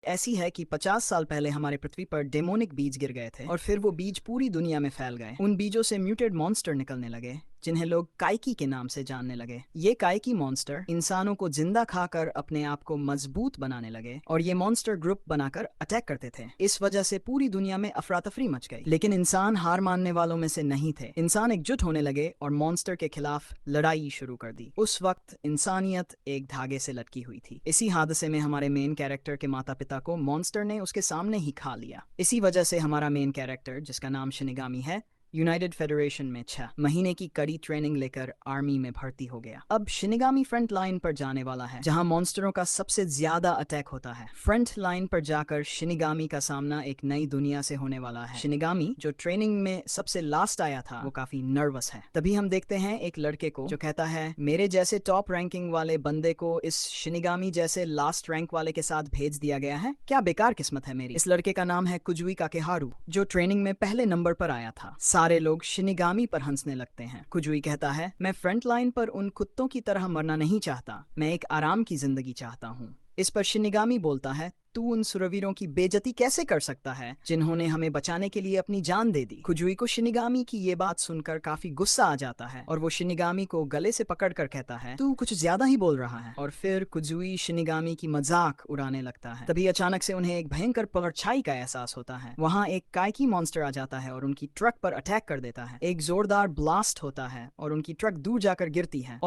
ऐसी है कि 50 साल पहले हमारे पृथ्वी पर डेमोनिक बीज गिर गए थे और फिर वो बीज पूरी दुनिया में फैल गए। उन बीजों से म्यूटेड मॉन्स्टर निकलने लगे जिन्हें लोग काइकी के नाम से जानने लगे। ये काइकी मॉन्स्टर इंसानों को जिंदा खाकर अपने आप को मजबूत बनाने लगे और ये मॉन्स्टर ग्रुप बनाकर अटैक करते थे। इस वजह से पूरी दुनिया में अफरा तफरी मच गई, लेकिन इंसान हार मानने वालों में से नहीं थे। इंसान एकजुट होने लगे और मॉन्स्टर के खिलाफ लड़ाई शुरू कर दी। उस वक्त इंसानियत एक धागे से लटकी हुई थी। इसी हादसे में हमारे मेन कैरेक्टर के माता पिता को मॉन्स्टर ने उसके सामने ही खा लिया। इसी वजह से हमारा मेन कैरेक्टर, जिसका नाम शिनिगामी है, यूनाइटेड फेडरेशन में 6 महीने की कड़ी ट्रेनिंग लेकर आर्मी में भर्ती हो गया। अब शिनिगामी फ्रंट लाइन पर जाने वाला है जहां मॉन्स्टरों का सबसे ज्यादा अटैक होता है। फ्रंट लाइन पर जाकर शिनिगामी का सामना एक नई दुनिया से होने वाला है। शिनिगामी, जो ट्रेनिंग में सबसे लास्ट आया था, वो काफी नर्वस है। तभी हम देखते हैं एक लड़के को जो कहता है, मेरे जैसे टॉप रैंकिंग वाले बंदे को इस शिनिगामी जैसे लास्ट रैंक वाले के साथ भेज दिया गया है, क्या बेकार किस्मत है मेरी। इस लड़के का नाम है कुजुई काकेहारू, जो ट्रेनिंग में पहले नंबर पर आया था। सारे लोग शिनिगामी पर हंसने लगते हैं। कुजुई कहता है, मैं फ्रंट लाइन पर उन कुत्तों की तरह मरना नहीं चाहता, मैं एक आराम की जिंदगी चाहता हूँ। इस पर शिनिगामी बोलता है, तू उन सुरवीरों की बेइज्जती कैसे कर सकता है जिन्होंने हमें बचाने के लिए अपनी जान दे दी। कुजुई को शिनिगामी की ये बात सुनकर काफी गुस्सा आ जाता है और वो शिनिगामी को गले से पकड़कर कहता है, तू कुछ ज्यादा ही बोल रहा है। और फिर कुजुई शिनिगामी की मजाक उड़ाने लगता है। तभी अचानक से उन्हें एक भयंकर परछाई का एहसास होता है। वहाँ एक काइकी मॉन्स्टर आ जाता है और उनकी ट्रक पर अटैक कर देता है। एक जोरदार ब्लास्ट होता है और उनकी ट्रक दूर जाकर गिरती है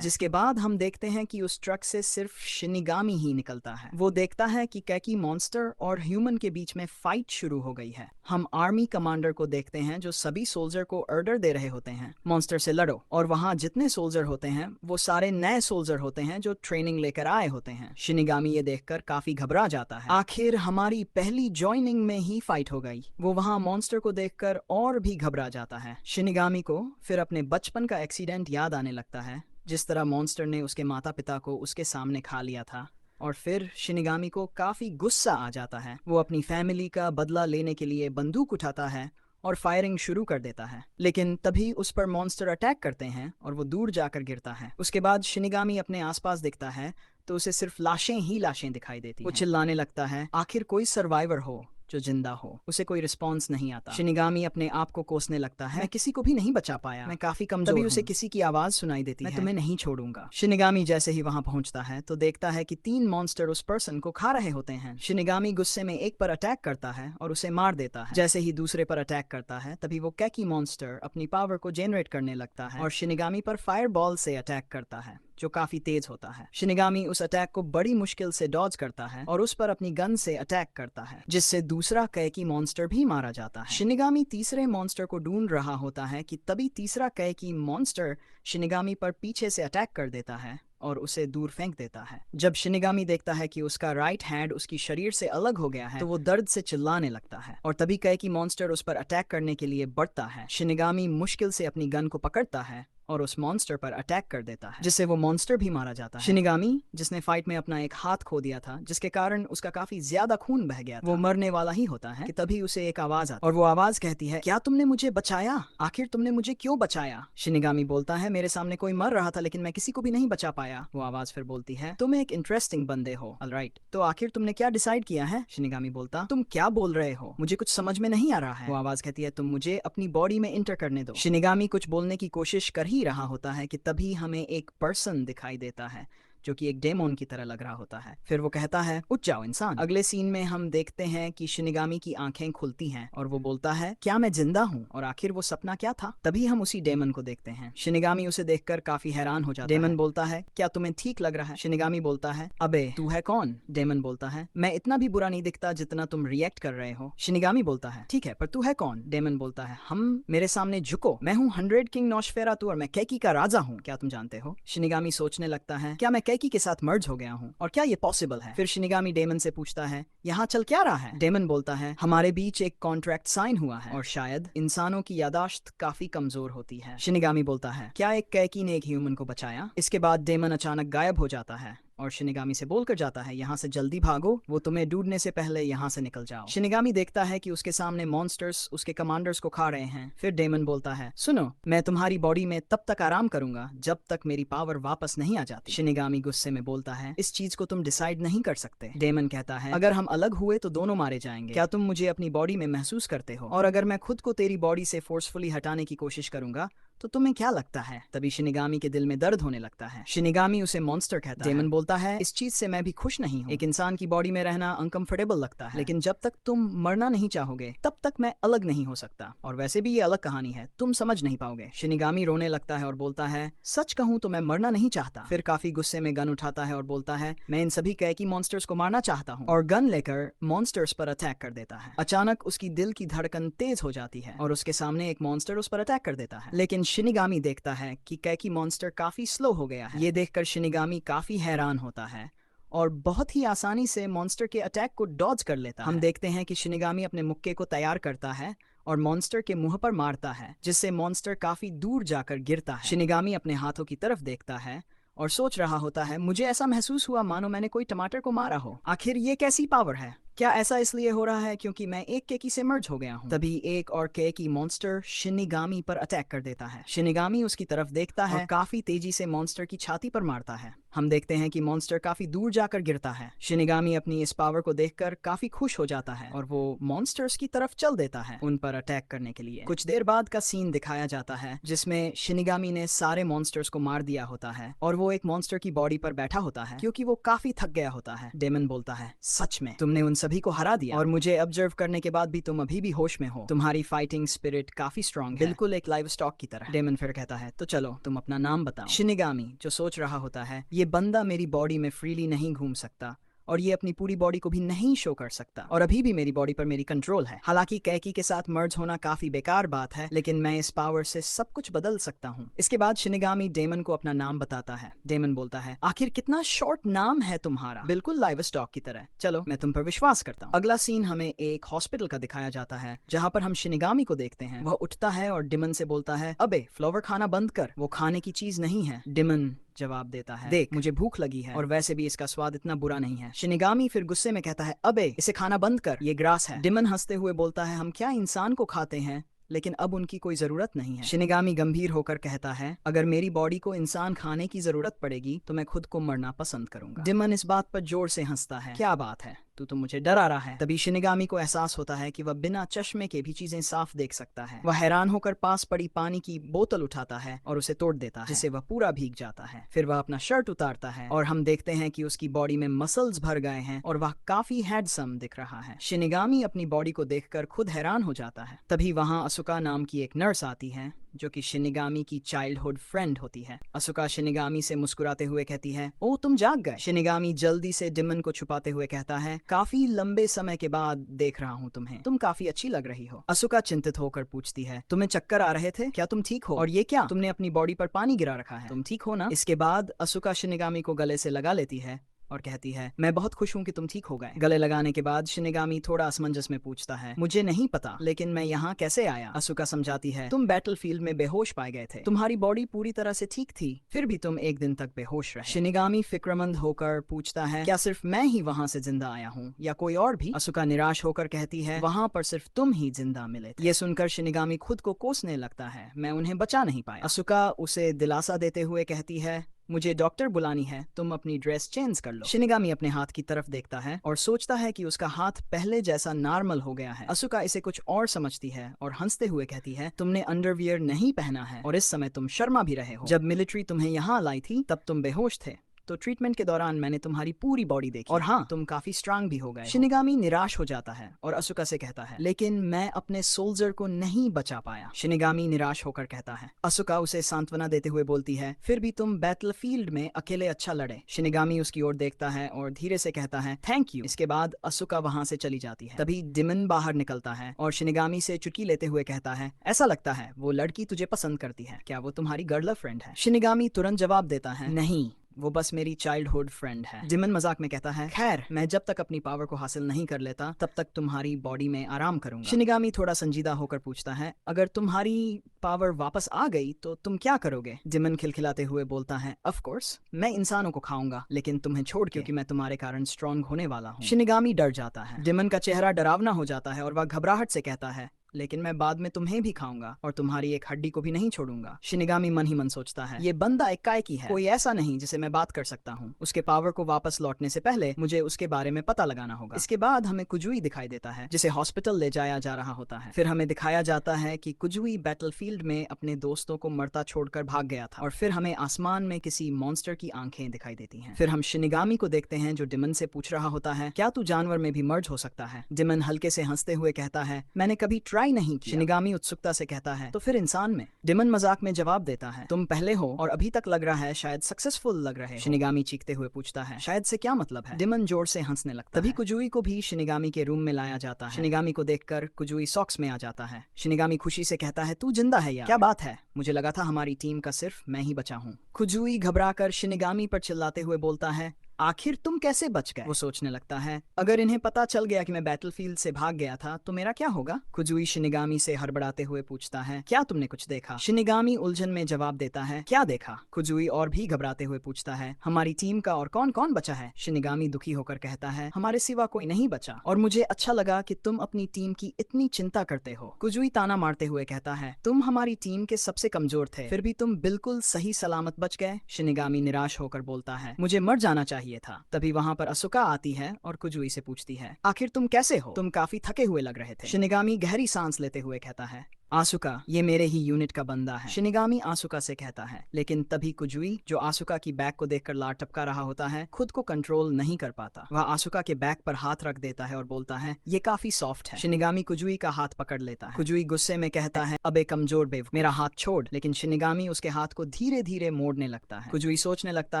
जिसके बाद हम देखते हैं कि उस ट्रक से सिर्फ शिनिगामी ही निकलता है। वो देखता है कि कैकी मॉन्स्टर और ह्यूमन के बीच में फाइट शुरू हो गई है। हम आर्मी कमांडर को देखते हैं जो सभी सोल्जर को ऑर्डर दे रहे होते हैं, मॉन्स्टर से लड़ो। और वहाँ जितने सोल्जर होते हैं वो सारे नए सोल्जर होते हैं जो ट्रेनिंग लेकर आए होते हैं। शिनिगामी ये देखकर काफी घबरा जाता है। आखिर हमारी पहली ज्वाइनिंग में ही फाइट हो गई। वो वहाँ मॉन्स्टर को देखकर और भी घबरा जाता है। शिनिगामी को फिर अपने बचपन का एक्सीडेंट याद आने लगता है, जिस तरह मॉन्स्टर ने उसके माता पिता को उसके सामने खा लिया था। और फिर शिनिगामी को काफी गुस्सा आ जाता है। वो अपनी फैमिली का बदला लेने के लिए बंदूक उठाता है और फायरिंग शुरू कर देता है, लेकिन तभी उस पर मॉन्स्टर अटैक करते हैं और वो दूर जाकर गिरता है। उसके बाद शिनिगामी अपने आसपास दिखता है तो उसे सिर्फ लाशें ही लाशें दिखाई देती हैं। वो चिल्लाने लगता है, आखिर कोई सर्वाइवर हो जो जिंदा हो। उसे कोई रिस्पॉन्स नहीं आता। शिनिगामी अपने आप को कोसने लगता है, मैं किसी को भी नहीं बचा पाया, मैं काफी कमजोर हूं। तभी उसे किसी की आवाज सुनाई देती है, मैं तुम्हें नहीं छोड़ूंगा। शिनिगामी जैसे ही वहां पहुंचता है तो देखता है कि 3 मॉन्स्टर उस पर्सन को खा रहे होते हैं। शिनिगामी गुस्से में एक पर अटैक करता है और उसे मार देता है। जैसे ही दूसरे पर अटैक करता है तभी वो कैकी मॉन्स्टर अपनी पावर को जेनरेट करने लगता है और शिनिगामी पर फायर बॉल से अटैक करता है, जो काफी तेज होता है। शिनिगामी उस अटैक को बड़ी मुश्किल से डॉज करता है और उस पर अपनी गन से अटैक करता है, जिससे दूसरा कैकी मॉन्स्टर भी मारा जाता है। शिनिगामी तीसरे मॉन्स्टर को ढूंढ रहा होता है कि तभी तीसरा कैकी मॉन्स्टर शिनिगामी पर पीछे से अटैक कर देता है और उसे दूर फेंक देता है। जब शिनिगामी देखता है कि उसका राइट हैंड उसकी शरीर से अलग हो गया है तो वो दर्द से चिल्लाने लगता है और तभी कैकी मॉन्स्टर उस पर अटैक करने के लिए बढ़ता है। शिनिगामी मुश्किल से अपनी गन को पकड़ता है और उस मॉन्स्टर पर अटैक कर देता है, जिससे वो मॉन्स्टर भी मारा जाता है। शिनिगामी, जिसने फाइट में अपना एक हाथ खो दिया था जिसके कारण उसका काफी ज्यादा खून बह गया था, वो मरने वाला ही होता है कि तभी उसे एक आवाज आती है और वो आवाज कहती है, क्या तुमने मुझे बचाया? आखिर तुमने मुझे क्यों बचाया? शिनिगामी बोलता है, मेरे सामने कोई मर रहा था लेकिन मैं किसी को भी नहीं बचा पाया। वो आवाज फिर बोलती है, तुम एक इंटरेस्टिंग बंदे हो। ऑलराइट, तो आखिर तुमने क्या डिसाइड किया है? शिनिगामी बोलता, तुम क्या बोल रहे हो? मुझे कुछ समझ में नहीं आ रहा है। वो आवाज कहती है, तुम मुझे अपनी बॉडी में इंटर करने दो। शिनिगामी कुछ बोलने की कोशिश कर ही रहा होता है कि तभी हमें एक पर्सन दिखाई देता है जो कि एक डेमोन की तरह लग रहा होता है। फिर वो कहता है, उठ जाओ इंसान। अगले सीन में हम देखते हैं कि शिनिगामी की आंखें खुलती हैं और वो बोलता है, क्या मैं जिंदा हूँ? और आखिर वो सपना क्या था? तभी हम उसी डेमन को देखते हैं। शिनिगामी उसे देखकर काफी हैरान हो जाता है। डेमन बोलता है, क्या तुम्हें ठीक लग रहा है? शिनिगामी बोलता है, अबे तू है कौन? डेमन बोलता है, मैं इतना भी बुरा नहीं दिखता जितना तुम रिएक्ट कर रहे हो। शिनिगामी बोलता है, ठीक है, पर तू है कौन? डेमन बोलता है, हम मेरे सामने झुको, मैं हूँ 100 किंग नोशफेरातु और मैं कैकी का राजा हूँ, क्या तुम जानते हो? शिनिगामी सोचने लगता है, क्या मैं कैकी के साथ मर्ज हो गया हूँ और क्या ये पॉसिबल है? फिर शिनिगामी डेमन से पूछता है, यहाँ चल क्या रहा है? डेमन बोलता है, हमारे बीच एक कॉन्ट्रैक्ट साइन हुआ है और शायद इंसानों की यादाश्त काफी कमजोर होती है। शिनिगामी बोलता है, क्या एक कैकी ने एक ह्यूमन को बचाया? इसके बाद डेमन अचानक गायब हो जाता है और शिनिगामी से बोलकर जाता है, यहाँ से जल्दी भागो, वो तुम्हें ढूंढने से पहले यहाँ से निकल जाओ। शिनिगामी देखता है कि उसके सामने मॉन्स्टर्स उसके कमांडर्स को खा रहे हैं। फिर डेमन बोलता है, सुनो, मैं तुम्हारी बॉडी में तब तक आराम करूंगा जब तक मेरी पावर वापस नहीं आ जाती। शिनिगामी गुस्से में बोलता है, इस चीज को तुम डिसाइड नहीं कर सकते। डेमन कहता है, अगर हम अलग हुए तो दोनों मारे जाएंगे। क्या तुम मुझे अपनी बॉडी में महसूस करते हो? और अगर मैं खुद को तेरी बॉडी से फोर्सफुली हटाने की कोशिश करूंगा तो तुम्हें क्या लगता है? तभी शिनिगामी के दिल में दर्द होने लगता है। शिनिगामी उसे मॉन्स्टर कहता है। डेमन बोलता है, इस चीज से मैं भी खुश नहीं हूँ। एक इंसान की बॉडी में रहना अनकंफर्टेबल लगता है, लेकिन जब तक तुम मरना नहीं चाहोगे तब तक मैं अलग नहीं हो सकता। और वैसे भी ये अलग कहानी है, तुम समझ नहीं पाओगे। शिनिगामी रोने लगता है और बोलता है, सच कहूँ तो मैं मरना नहीं चाहता। फिर काफी गुस्से में गन उठाता है और बोलता है, मैं इन सभी कैकी मॉन्स्टर्स को मारना चाहता हूँ, और गन लेकर मॉन्स्टर्स पर अटैक कर देता है। अचानक उसकी दिल की धड़कन तेज हो जाती है और उसके सामने एक मॉन्स्टर उस पर अटैक कर देता है। लेकिन शिनिगामी देखता है कि कैकी मॉन्स्टर काफी स्लो हो गया है। ये देखकर शिनिगामी काफी हैरान होता है और बहुत ही आसानी से मॉन्स्टर के अटैक को डॉज कर लेता है। हम देखते हैं कि शिनिगामी अपने मुक्के को तैयार करता है और मॉन्स्टर के मुंह पर मारता है, जिससे मॉन्स्टर काफी दूर जाकर गिरता है। शिनिगामी अपने हाथों की तरफ देखता है और सोच रहा होता है, मुझे ऐसा महसूस हुआ मानो मैंने कोई टमाटर को मारा हो। आखिर ये कैसी पावर है? क्या ऐसा इसलिए हो रहा है क्योंकि मैं एक केकी से मर्ज हो गया हूँ? तभी एक और केकी मॉन्स्टर शिनिगामी पर अटैक कर देता है। शिनिगामी उसकी तरफ देखता है और काफी तेजी से मॉन्स्टर की छाती पर मारता है। हम देखते हैं कि मॉन्स्टर काफी दूर जाकर गिरता है। शिनिगामी अपनी इस पावर को देखकर काफी खुश हो जाता है और वो मॉन्स्टर्स की तरफ चल देता है उन पर अटैक करने के लिए। कुछ देर बाद का सीन दिखाया जाता है जिसमें शिनिगामी ने सारे मॉन्स्टर्स को मार दिया होता है और वो एक मॉन्स्टर की बॉडी पर बैठा होता है क्योंकि वो काफी थक गया होता है। डेमन बोलता है, सच में तुमने उन सभी को हरा दिया और मुझे ऑब्जर्व करने के बाद भी तुम अभी भी होश में हो। तुम्हारी फाइटिंग स्पिरिट काफी स्ट्रांग है, बिल्कुल एक लाइव स्टॉक की तरह। डेमन फिर कहता है, तो चलो तुम अपना नाम बताओ। शिनिगामी जो सोच रहा होता है, ये बंदा मेरी बॉडी में फ्रीली नहीं घूम सकता और ये अपनी पूरी बॉडी को भी नहीं शो कर सकता और अभी भी मेरी बॉडी पर मेरी कंट्रोल है। हालांकि कैकी के साथ मर्ज होना काफी बेकार बात है, लेकिन मैं इस पावर से सब कुछ बदल सकता हूँ। इसके बाद शिनिगामी डेमन को अपना नाम बताता है। डेमन बोलता है, आखिर कितना शॉर्ट नाम है तुम्हारा, बिल्कुल लाइव स्टॉक की तरह। चलो मैं तुम पर विश्वास करता हूँ। अगला सीन हमें एक हॉस्पिटल का दिखाया जाता है जहाँ पर हम शिनिगामी को देखते हैं। वह उठता है और डिमन से बोलता है, अबे फ्लावर खाना बंद कर, वो खाने की चीज नहीं है। डिमन जवाब देता है, देख मुझे भूख लगी है और वैसे भी इसका स्वाद इतना बुरा नहीं है। शिनिगामी फिर गुस्से में कहता है, अबे इसे खाना बंद कर, ये ग्रास है। डिमन हंसते हुए बोलता है, हम क्या इंसान को खाते हैं, लेकिन अब उनकी कोई जरूरत नहीं है। शिनिगामी गंभीर होकर कहता है, अगर मेरी बॉडी को इंसान खाने की जरूरत पड़ेगी तो मैं खुद को मरना पसंद करूंगा। डिमन इस बात पर जोर से हंसता है, क्या बात है, तू तो मुझे डरा रहा है। तभी शिनिगामी को एहसास होता है कि वह बिना चश्मे के भी चीजें साफ देख सकता है। वह हैरान होकर पास पड़ी पानी की बोतल उठाता है और उसे तोड़ देता है, जिससे वह पूरा भीग जाता है। फिर वह अपना शर्ट उतारता है और हम देखते हैं कि उसकी बॉडी में मसल्स भर गए हैं और वह काफी हैंडसम दिख रहा है। शिनिगामी अपनी बॉडी को देखकर खुद हैरान हो जाता है। तभी वहां असुका नाम की एक नर्स आती है जो कि शिनिगामी की चाइल्डहुड फ्रेंड होती है। असुका शिनिगामी से मुस्कुराते हुए कहती है, ओ तुम जाग गए। शिनिगामी जल्दी से डिमन को छुपाते हुए कहता है, काफी लंबे समय के बाद देख रहा हूँ तुम्हें, तुम काफी अच्छी लग रही हो। असुका चिंतित होकर पूछती है, तुम्हें चक्कर आ रहे थे क्या, तुम ठीक हो? और ये क्या, तुमने अपनी बॉडी पर पानी गिरा रखा है, तुम ठीक हो ना? इसके बाद असुका शिनिगामी को गले से लगा लेती है और कहती है, मैं बहुत खुश हूँ कि तुम ठीक हो गए। गले लगाने के बाद शिनिगामी थोड़ा असमंजस में पूछता है, मुझे नहीं पता, लेकिन मैं यहाँ कैसे आया? असुका समझाती है, तुम बैटलफील्ड में बेहोश पाए गए थे, तुम्हारी बॉडी पूरी तरह से ठीक थी, फिर भी तुम एक दिन तक बेहोश रहे। शिनिगामी फिक्रमंद होकर पूछता है, क्या सिर्फ मैं ही वहाँ से जिंदा आया हूँ या कोई और भी? असुका निराश होकर कहती है, वहाँ पर सिर्फ तुम ही जिंदा मिले थे। ये सुनकर शिनिगामी खुद को कोसने लगता है, मैं उन्हें बचा नहीं पाया। असुका उसे दिलासा देते हुए कहती है, मुझे डॉक्टर बुलानी है, तुम अपनी ड्रेस चेंज कर लो। शिनिगामी अपने हाथ की तरफ देखता है और सोचता है कि उसका हाथ पहले जैसा नॉर्मल हो गया है। असुका इसे कुछ और समझती है और हंसते हुए कहती है, तुमने अंडरवियर नहीं पहना है और इस समय तुम शर्मा भी रहे हो। जब मिलिट्री तुम्हें यहाँ लाई थी तब तुम बेहोश थे, तो ट्रीटमेंट के दौरान मैंने तुम्हारी पूरी बॉडी देखी और हाँ, तुम काफी स्ट्रांग भी हो गए। शिनिगामी निराश हो जाता है और असुका से कहता है, लेकिन मैं अपने सोल्जर को नहीं बचा पाया। शिनिगामी निराश होकर कहता है। असुका उसे सांत्वना देते हुए बोलती है, फिर भी तुम बैटलफील्ड में अकेले अच्छा लड़े। शिनिगामी उसकी ओर देखता है और धीरे से कहता है, थैंक यू। इसके बाद असुका वहां से चली जाती है। तभी डिमन बाहर निकलता है और शिनिगामी से चुटकी लेते हुए कहता है, ऐसा लगता है वो लड़की तुझे पसंद करती है, क्या वो तुम्हारी गर्लफ्रेंड है? शिनिगामी तुरंत जवाब देता है, नहीं, वो बस मेरी चाइल्डहुड फ्रेंड है। डिमन मजाक में कहता है, खैर मैं जब तक अपनी पावर को हासिल नहीं कर लेता तब तक तुम्हारी बॉडी में आराम करूंगा। शिनिगामी थोड़ा संजीदा होकर पूछता है, अगर तुम्हारी पावर वापस आ गई तो तुम क्या करोगे? डिमन खिलखिलाते हुए बोलता है, ऑफ कोर्स मैं इंसानों को खाऊंगा, लेकिन तुम्हें छोड़ के, क्योंकि मैं तुम्हारे कारण स्ट्रांग होने वाला हूँ। शिनिगामी डर जाता है। डिमन का चेहरा डरावना हो जाता है और वह घबराहट से कहता है, लेकिन मैं बाद में तुम्हें भी खाऊंगा और तुम्हारी एक हड्डी को भी नहीं छोड़ूंगा। शिनिगामी मन ही मन सोचता है, ये बंदा एकाएकी है, कोई ऐसा नहीं जिसे मैं बात कर सकता हूँ। उसके पावर को वापस लौटने से पहले मुझे उसके बारे में पता लगाना होगा। इसके बाद हमें कुजुई दिखाई देता है, जिसे हॉस्पिटल ले जाया जा रहा होता है। फिर हमें दिखाया जाता है कि कुजुई बैटलफील्ड में अपने दोस्तों को मरता छोड़कर भाग गया था, और फिर हमें आसमान में किसी मॉन्स्टर की आंखें दिखाई देती हैं। फिर हम शिनिगामी को देखते हैं जो डिमन से पूछ रहा होता है, क्या तू जानवर में भी मर्ज हो सकता है? डिमन हल्के से हंसते हुए कहता है, मैंने कभी ट्राई नहीं किया। शिनिगामी उत्सुकता से कहता है, तो फिर इंसान में? डिमन मजाक में जवाब देता है, तुम पहले हो और अभी तक लग रहा है शायद सक्सेसफुल लग रहे हो। शिनिगामी चीखते हुए पूछता है, शायद से क्या मतलब है? डिमन जोर से हंसने लगता है। तभी कुजुई को भी शिनिगामी के रूम में लाया जाता है। शिनिगामी को देखकर कुजुई सॉक्स में आ जाता है। शिनिगामी खुशी से कहता है, तू जिंदा है यार, क्या बात है? मुझे लगा था हमारी टीम का सिर्फ मैं ही बचा हूँ। कुजुई घबराकर शिनिगामी पर चिल्लाते हुए बोलता है, आखिर तुम कैसे बच गए? वो सोचने लगता है, अगर इन्हें पता चल गया कि मैं बैटलफील्ड से भाग गया था तो मेरा क्या होगा? कुजुई शिनिगामी से हड़बड़ाते हुए पूछता है, क्या तुमने कुछ देखा? शिनिगामी उलझन में जवाब देता है, क्या देखा? कुजुई और भी घबराते हुए पूछता है, हमारी टीम का और कौन कौन बचा है? शिनिगामी दुखी होकर कहता है, हमारे सिवा कोई नहीं बचा, और मुझे अच्छा लगा कि तुम अपनी टीम की इतनी चिंता करते हो। कुजुई ताना मारते हुए कहता है, तुम हमारी टीम के सबसे कमजोर थे, फिर भी तुम बिल्कुल सही सलामत बच गए। शिनिगामी निराश होकर बोलता है, मुझे मर जाना चाहिए था। तभी वहां पर असुका आती है और कुजुई से पूछती है, आखिर तुम कैसे हो? तुम काफी थके हुए लग रहे थे। शिनिगामी गहरी सांस लेते हुए कहता है, आसुका ये मेरे ही यूनिट का बंदा है। शिनिगामी आसुका से कहता है, लेकिन तभी कुजुई जो आसुका की बैग को देखकर लार टपका रहा होता है, खुद को कंट्रोल नहीं कर पाता। वह आसुका के बैग पर हाथ रख देता है और बोलता है, ये काफी सॉफ्ट है। शिनिगामी कुजुई का हाथ पकड़ लेता है। कुजुई गुस्से में कहता है, अबे कमजोर बेवकूफ, मेरा हाथ छोड़। लेकिन शिनिगामी उसके हाथ को धीरे धीरे मोड़ने लगता है। कुजुई सोचने लगता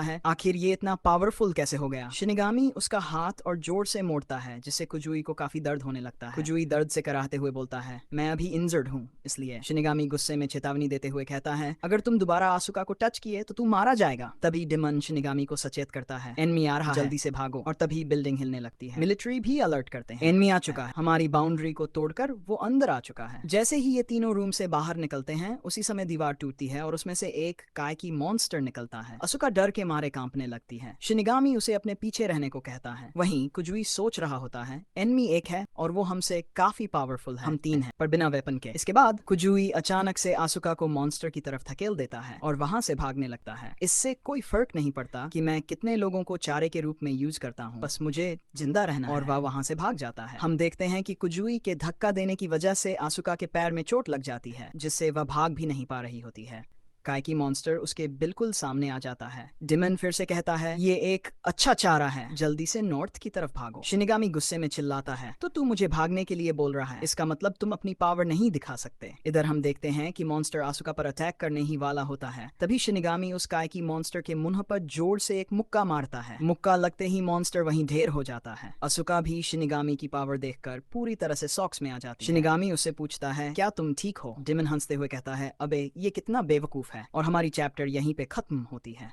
है, आखिर ये इतना पावरफुल कैसे हो गया? शिनिगामी उसका हाथ और जोर से मोड़ता है, जिससे कुजुई को काफी दर्द होने लगता है। कुजुई दर्द से कराहते हुए बोलता है, मैं अभी इंजर्ड हूँ, इसलिए। शिनिगामी गुस्से में चेतावनी देते हुए कहता है, अगर तुम दोबारा आसुका को टच किए तो तू मारा जाएगा। तभी डिमन शिनिगामी को सचेत करता है, एनमी आ रहा है, जल्दी से भागो। और तभी बिल्डिंग हिलने लगती है। मिलिट्री भी अलर्ट करते हैं, एनमी आ चुका है। हमारी बाउंड्री को तोड़कर वो अंदर आ चुका है। जैसे ही ये तीनों रूम से बाहर निकलते हैं, उसी समय दीवार टूटती है और उसमें से एक कायकी मॉन्स्टर निकलता है। असुका डर के मारे कांपने लगती है। शिनिगामी उसे अपने पीछे रहने को कहता है। वहीं कुजुई सोच रहा होता है, एनमी एक है और वो हमसे काफी पावरफुल है, हम तीन हैं पर बिना वेपन के। इसके बाद कुजुई अचानक से आसुका को मॉन्स्टर की तरफ धकेल देता है और वहां से भागने लगता है। इससे कोई फर्क नहीं पड़ता कि मैं कितने लोगों को चारे के रूप में यूज करता हूँ, बस मुझे जिंदा रहना है। और वह वहां से भाग जाता है। हम देखते हैं कि कुजुई के धक्का देने की वजह से आसुका के पैर में चोट लग जाती है, जिससे वह भाग भी नहीं पा रही होती है। कायकी मॉन्स्टर उसके बिल्कुल सामने आ जाता है। डिमन फिर से कहता है, ये एक अच्छा चारा है, जल्दी से नॉर्थ की तरफ भागो। शिनिगामी गुस्से में चिल्लाता है, तो तू मुझे भागने के लिए बोल रहा है, इसका मतलब तुम अपनी पावर नहीं दिखा सकते। इधर हम देखते हैं कि मॉन्स्टर आसुका पर अटैक करने ही वाला होता है। तभी शिनिगामी उस कायकी मॉन्स्टर के मुंह पर जोर से एक मुक्का मारता है। मुक्का लगते ही मॉन्स्टर वहीं ढेर हो जाता है। आसुका भी शिनिगामी की पावर देखकर पूरी तरह से सॉक्स में आ जाती है। शिनिगामी उससे पूछता है, क्या तुम ठीक हो? डिमन हंसते हुए कहता है, अबे ये कितना बेवकूफ है। और हमारी चैप्टर यहीं पे खत्म होती है।